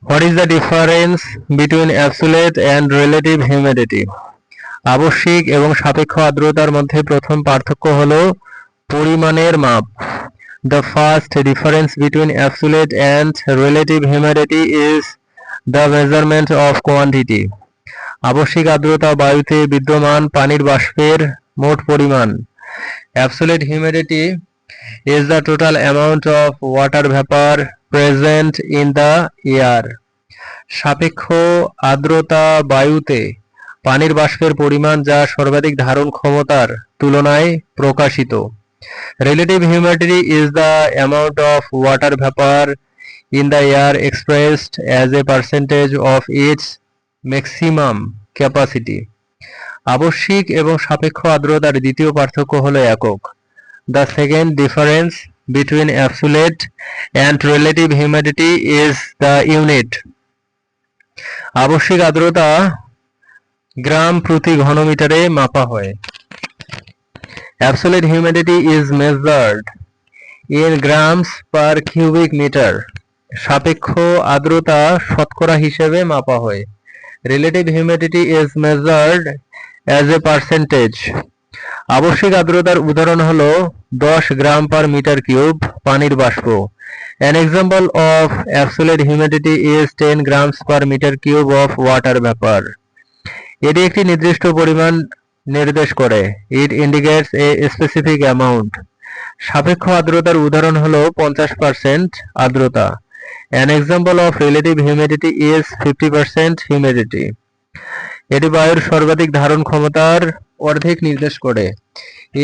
What is the difference between absolute and relative humidity? আবশ্যিক এবং সাপেক্ষ আর্দ্রতার মধ্যে প্রথম পার্থক্য হলো পরিমাণের মাপ। The first difference between absolute and relative humidity is the measurement of quantity. আবশ্যিক আর্দ্রতা বায়ুতে বিদ্যমান পানির বাষ্পের মোট পরিমাণ। Absolute humidity is the total amount of water vapor present in the air. সাপেক্ষ আর্দ্রতা বায়ুতে পানির বাষ্পের পরিমাণ যা সর্বাধিক ধারণ ক্ষমতার তুলনায় প্রকাশিত। Relative humidity is the amount of water vapor in the air expressed as a percentage of its maximum capacity. আবশ্যিক এবং সাপেক্ষ আর্দ্রতার দ্বিতীয় পার্থক্য হলো একক। The second difference between absolute and relative humidity is the unit. আবশ্যিক আর্দ্রতা গ্রাম প্রতি ঘনমিটারে মাপা হয়। Absolute humidity is measured in grams per cubic meter. সাপেক্ষ আর্দ্রতা শতকরা হিসেবে মাপা হয়। Relative humidity is measured as a percentage. আবশ্যিক আর্দ্রতার উদাহরণ হলো 10 গ্রাম পার মিটার কিউব পানির বাষ্প। An example of absolute humidity is 10 grams per meter cube of water vapor. এটি একটি নির্দিষ্ট পরিমাণ নির্দেশ করে। It indicates a specific amount. সাপেক্ষ আর্দ্রতার উদাহরণ হলো 50% আর্দ্রতা। An example of relative humidity is 50% humidity. এটি বায়ুর সর্বাধিক ধারণ ক্ষমতার অর্ধেক নির্দেশ করে।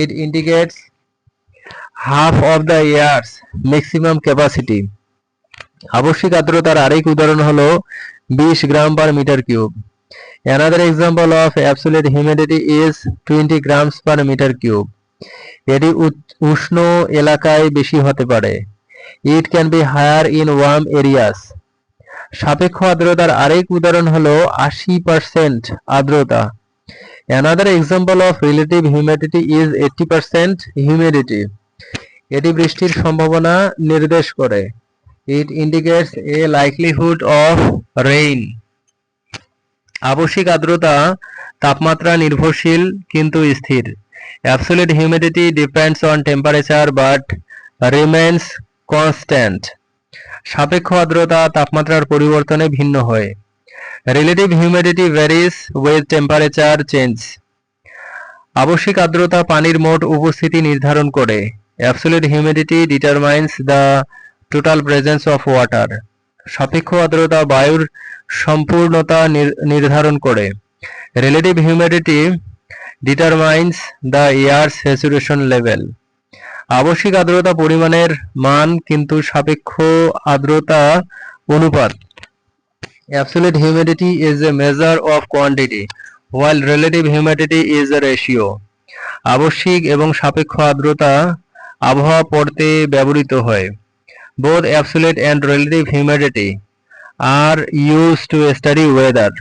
It indicates half of the air's maximum capacity. আবশ্যিক আর্দ্রতার আরেক উদাহরণ হলো 20 gram per metre cube. Another example of absolute humidity is 20 grams per meter cube. এটি উষ্ণ এলাকায় বেশি হতে পারে। It can be higher in warm areas. সাপেক্ষ আর্দ্রতার আরেক উদাহরণ হলো 80% আর্দ্রতা। Another example of relative humidity is 80% humidity. এটি বৃষ্টির সম্ভাবনা নির্দেশ করে। It indicates a likelihood of rain. আবশ্যিক আর্দ্রতা তাপমাত্রা নির্ভরশীল কিন্তু স্থির। Absolute humidity depends on temperature but remains constant. সাপেক্ষ আর্দ্রতা তাপমাত্রার পরিবর্তনে ভিন্ন হয়। Relative humidity varies with temperature change. আবশ্যিক আর্দ্রতা পানির মোট উপস্থিতি নির্ধারণ করে। Absolute humidity determines the total presence of water. সাপেক্ষ আর্দ্রতা বায়ুর সম্পূর্ণতা নির্ধারণ করে। Relative humidity determines the air's saturation level. আবশ্যিক আর্দ্রতা পরিমাণের মান কিন্তু সাপেক্ষ আর্দ্রতা অনুপাত। Absolute humidity is a measure of quantity while relative humidity is a ratio. আবশ্যিক এবং সাপেক্ষ আর্দ্রতা আবহাওয়া পড়তে ব্যবহৃত হয়। Both absolute and relative humidity are used to study weather.